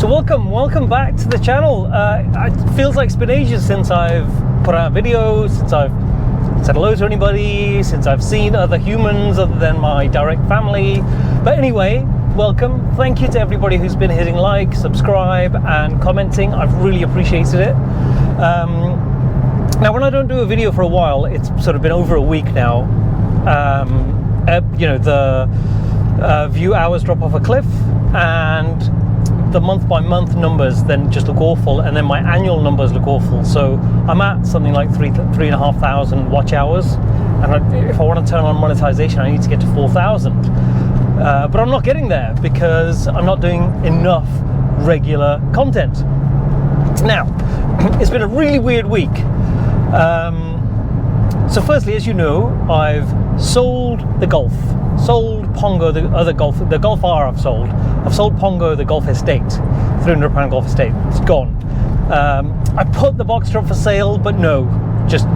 So welcome back to the channel. It feels like it's been ages since I've put out a video, since I've said hello to anybody, since I've seen other humans other than my direct family. But anyway, welcome. Thank you to everybody who's been hitting like, subscribe and commenting. I've really appreciated it. Now when I don't do a video for a while, it's sort of been over a week now, you know, the view hours drop off a cliff, and the month by month numbers then just look awful, and then my annual numbers look awful. So I'm at something like 3,500 watch hours, and if I want to turn on monetization, I need to get to 4,000. But I'm not getting there because I'm not doing enough regular content. Now, it's been a really weird week. So firstly, as you know, I've sold the Golf, sold Pongo, the other Golf, the Golf R I've sold Pongo, the Golf Estate, £300 Golf Estate, it's gone. I put the Boxster up for sale, but no, just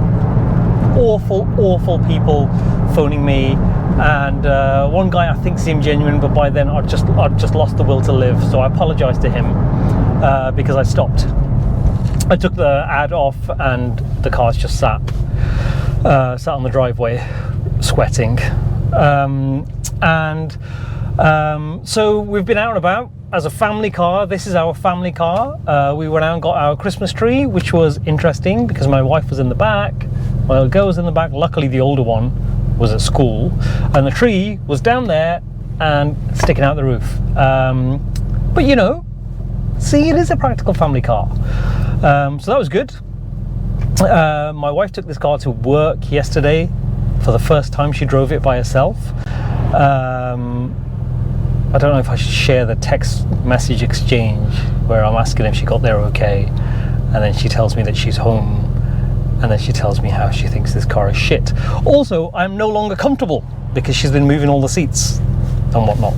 awful people phoning me, and one guy I think seemed genuine, but by then I'd just lost the will to live, so I apologized to him because I stopped. I took the ad off and the car's just sat on the driveway sweating. So we've been out and about as a family car. This is our family car. We went out and got our Christmas tree, which was interesting because my wife was in the back, my little girl was in the back. Luckily the older one was at school, and the tree was down there and sticking out the roof. But you know, see, it is a practical family car. So that was good. My wife took this car to work yesterday. For the first time she drove it by herself. I don't know if I should share the text message exchange where I'm asking if she got there okay, and then she tells me that she's home, and then she tells me how she thinks this car is shit. Also, I'm no longer comfortable because she's been moving all the seats and whatnot.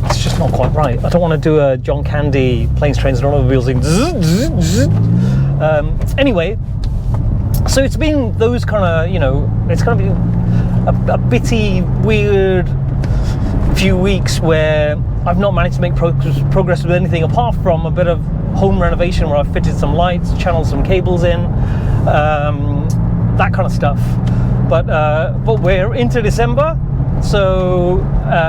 It's just not quite right. I don't want to do a John Candy Planes, Trains and Automobiles thing. Anyway, so it's been those kind of, you know, it's kind of been a bitty, weird few weeks where I've not managed to make progress with anything apart from a bit of home renovation where I've fitted some lights, channeled some cables in, that kind of stuff. But we're into December, so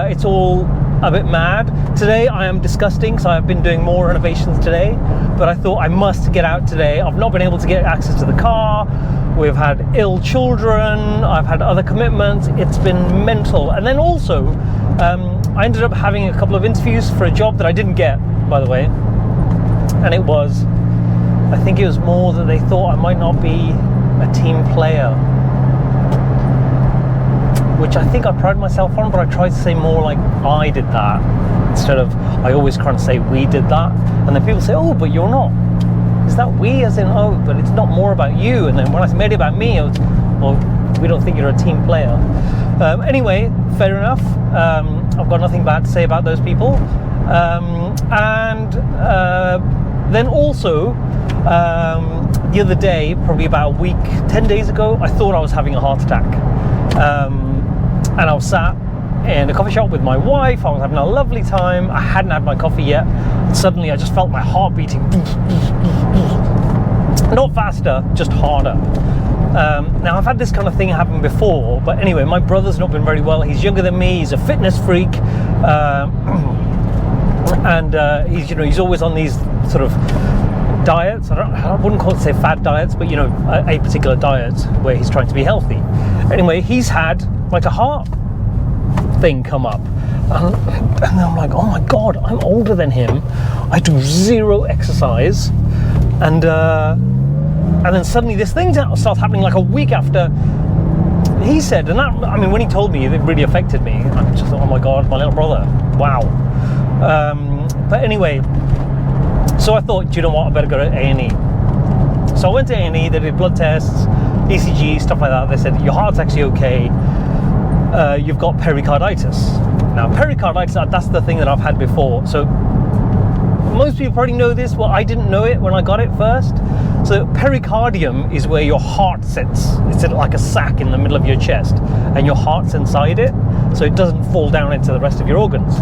it's all a bit mad. Today I am disgusting, so I've been doing more renovations today, but I thought I must get out today. I've not been able to get access to the car. We've had ill children, I've had other commitments, it's been mental. And then also, I ended up having a couple of interviews for a job that I didn't get, by the way. And it was, I think it was more that they thought I might not be a team player, which I think I pride myself on, but I tried to say more like I did that, instead of, I always try to say we did that. And then people say, oh, but you're not. Is that we as in, oh, but it's not more about you? And then when I made it about me, I was, well, we don't think you're a team player. Anyway, fair enough. I've got nothing bad to say about those people. Then also, the other day, probably about a week, 10 days ago, I thought I was having a heart attack. And I was sat in a coffee shop with my wife. I was having a lovely time. I hadn't had my coffee yet. Suddenly I just felt my heart beating. Not faster, just harder. Now I've had this kind of thing happen before, but anyway, my brother's not been very well. He's younger than me, he's a fitness freak, and he's always on these sort of diets. I wouldn't call it, say, fad diets, but you know, a particular diet where he's trying to be healthy. Anyway, he's had like a heart thing come up, and I'm like, oh my god, I'm older than him. I do zero exercise, and then suddenly this thing starts happening like a week after he said, and that, I mean, when he told me, it really affected me. I just thought, oh my god, my little brother, wow. But anyway, so I thought, do you know what, I better go to A&E. So I went to A&E, they did blood tests, ECG, stuff like that. They said, your heart's actually okay, you've got pericarditis. Now, pericarditis, that's the thing that I've had before. So most people probably know this. Well, I didn't know it when I got it first. So pericardium is where your heart sits. It's like a sac in the middle of your chest, and your heart's inside it, so it doesn't fall down into the rest of your organs.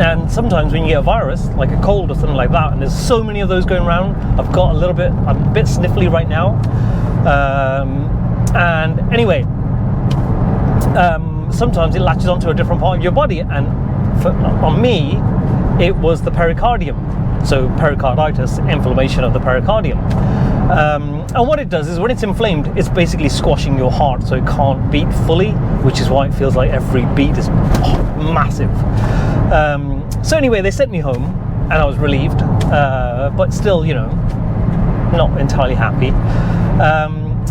And sometimes when you get a virus, like a cold or something like that, and there's so many of those going around, I'm a bit sniffly right now. And anyway, sometimes it latches onto a different part of your body, and on me, it was the pericardium. So pericarditis, inflammation of the pericardium. And what it does is when it's inflamed, it's basically squashing your heart so it can't beat fully, which is why it feels like every beat is massive. So anyway, they sent me home and I was relieved, but still, not entirely happy.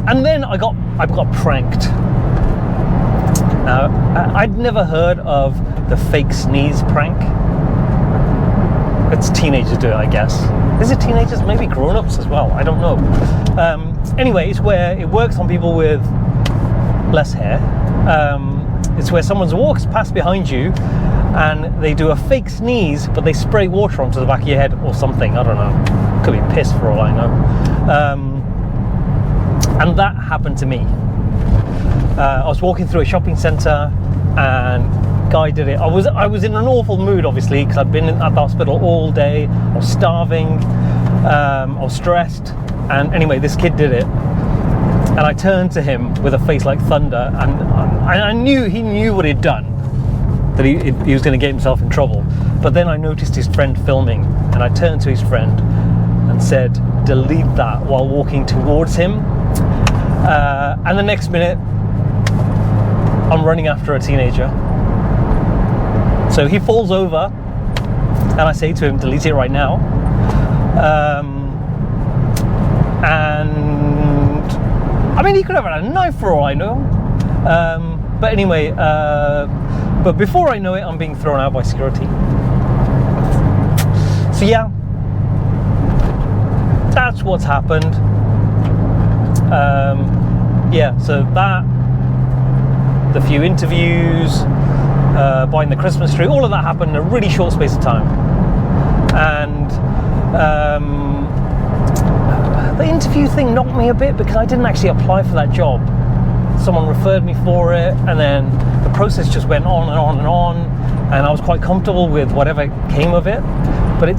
And then I got pranked. Now, I'd never heard of the fake sneeze prank. It's teenagers do it, I guess. Is it teenagers? Maybe grown-ups as well. I don't know. Anyway, it's where it works on people with less hair. It's where someone walks past behind you and they do a fake sneeze, but they spray water onto the back of your head or something. I don't know. Could be piss for all I know. And that happened to me. I was walking through a shopping centre and guy did it. I was in an awful mood, obviously, because I'd been at the hospital all day. I was starving. I was stressed. And anyway, this kid did it. And I turned to him with a face like thunder, and I knew he knew what he'd done, that he was going to get himself in trouble. But then I noticed his friend filming, and I turned to his friend and said, delete that, while walking towards him. And the next minute, I'm running after a teenager. So he falls over, and I say to him, delete it right now. And I mean, he could have had a knife for all I know. But anyway, but before I know it, I'm being thrown out by security. So yeah, that's what's happened. Yeah, so that, the few interviews, buying the Christmas tree, all of that happened in a really short space of time. And the interview thing knocked me a bit because I didn't actually apply for that job. Someone referred me for it, and then the process just went on and on and on, and I was quite comfortable with whatever came of it. But it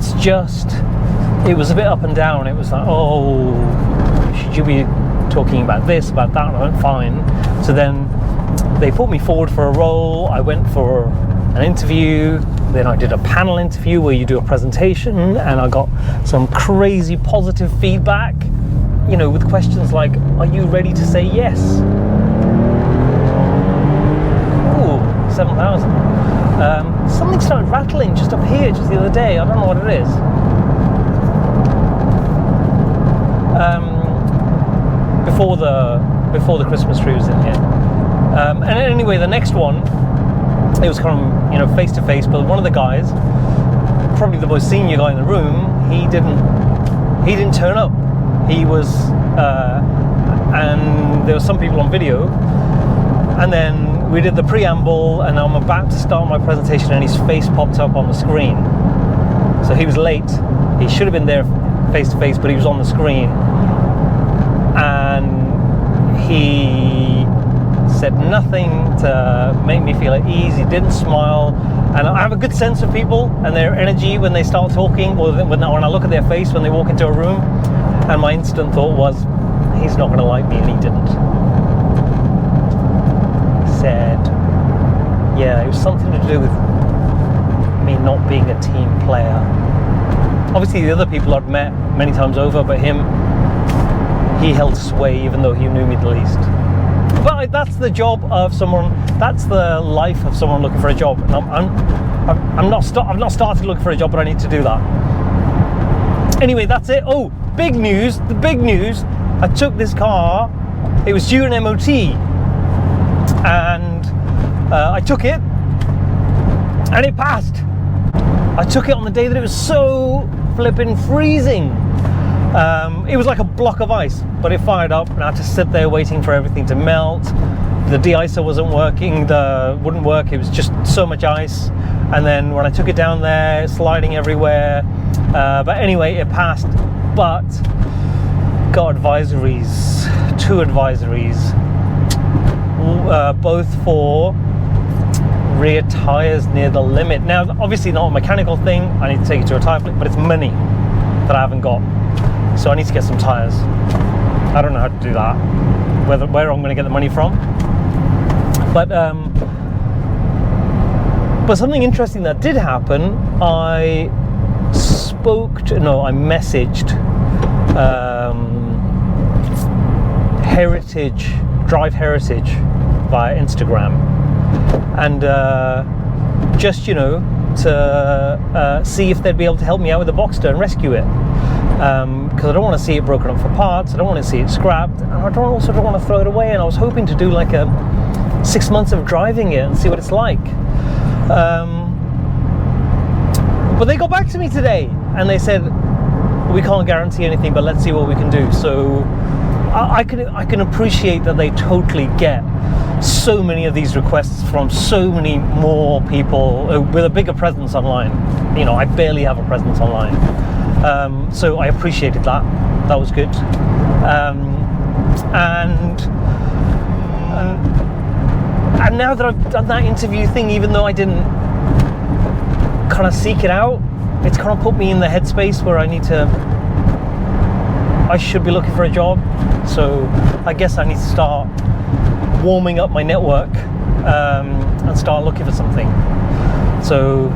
was a bit up and down. It was like, oh, should you be talking about this, about that? And I went, fine. So then they put me forward for a role. I went for an interview, then I did a panel interview where you do a presentation, and I got some crazy positive feedback, with questions like, are you ready to say yes? Ooh, 7,000. Something started rattling just up here just the other day. I don't know what it is. Before the Christmas tree was in here. And anyway, the next one, it was kind of, face to face, but one of the guys, probably the most senior guy in the room, he didn't turn up. He was, and there were some people on video, and then we did the preamble, and I'm about to start my presentation, and his face popped up on the screen. So he was late. He should have been there face to face, but he was on the screen, and he said nothing to make me feel at ease. He didn't smile, and I have a good sense of people and their energy when they start talking, or when I look at their face when they walk into a room. And my instant thought was, he's not going to like me, and he didn't. He said, yeah, it was something to do with me not being a team player. Obviously the other people I'd met many times over, but him, he held sway even though he knew me the least. But that's the job of someone, that's the life of someone looking for a job. And I've not started looking for a job, but I need to do that. Anyway, that's it. Oh, big news, the big news. I took this car, it was due an MOT, and I took it, and it passed. I took it on the day that it was so flipping freezing. It was like a block of ice, but it fired up, and I had to sit there waiting for everything to melt. the de-icer wasn't working, wouldn't work. It was just so much ice. And then when I took it down there, sliding everywhere. But anyway, it passed. But got advisories, 2 advisories, both for rear tires near the limit. Now, obviously not a mechanical thing. I need to take it to a tire place, but it's money that I haven't got. So I need to get some tires. I don't know how to do that. Where I'm going to get the money from. But something interesting that did happen. I messaged Drive Heritage via Instagram, and just to see if they'd be able to help me out with the Boxster and rescue it, because I don't want to see it broken up for parts. I don't want to see it scrapped, and I don't want to throw it away. And I was hoping to do like a 6 months of driving it and see what it's like. But they got back to me today and they said, we can't guarantee anything, but let's see what we can do. So I can appreciate that they totally get so many of these requests from so many more people with a bigger presence online. I barely have a presence online. So I appreciated that. That was good. And now that I've done that interview thing, even though I didn't kind of seek it out, it's kind of put me in the headspace where I should be looking for a job. So I guess I need to start warming up my network and start looking for something. So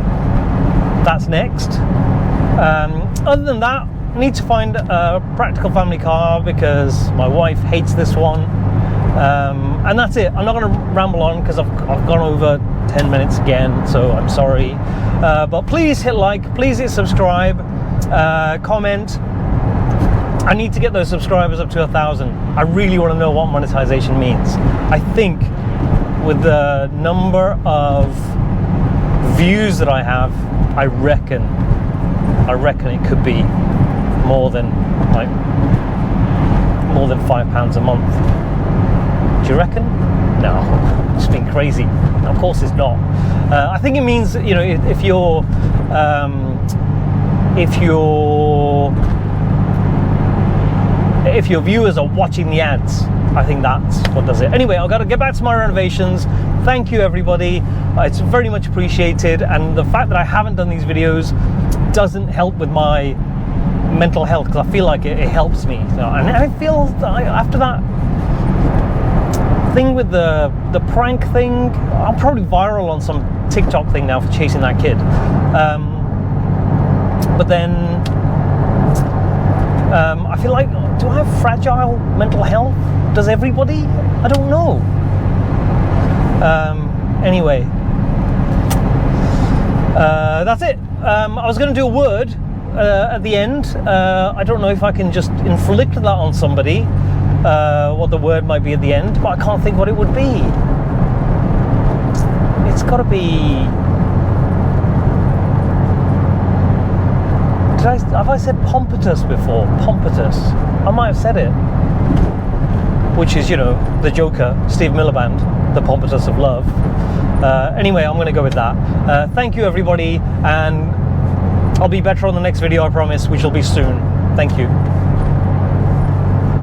that's next. Other than that, I need to find a practical family car because my wife hates this one. And that's it. I'm not going to ramble on because I've gone over 10 minutes again, so I'm sorry. But please hit like, please hit subscribe, comment. I need to get those subscribers up to 1,000. I really want to know what monetization means. I think with the number of views that I have, I reckon it could be more than £5 a month. Do you reckon? No, it's been crazy. Of course it's not. I think it means, if your viewers are watching the ads, I think that's what does it. Anyway, I've got to get back to my renovations. Thank you, everybody. It's very much appreciated. And the fact that I haven't done these videos doesn't help with my mental health, because I feel like it helps me. And I feel after that thing with the prank thing, I'm probably viral on some TikTok thing now for chasing that kid. But then I feel like, do I have fragile mental health? Does everybody? I don't know. Anyway, that's it. I was going to do a word at the end. I don't know if I can just inflict that on somebody, what the word might be at the end, but I can't think what it would be. It's got to be... Have I said pompatus before? Pompatus. I might have said it. Which is, the Joker, Steve Miliband, the pompatus of love. Anyway, I'm going to go with that. Thank you, everybody, and I'll be better on the next video, I promise, which will be soon. Thank you.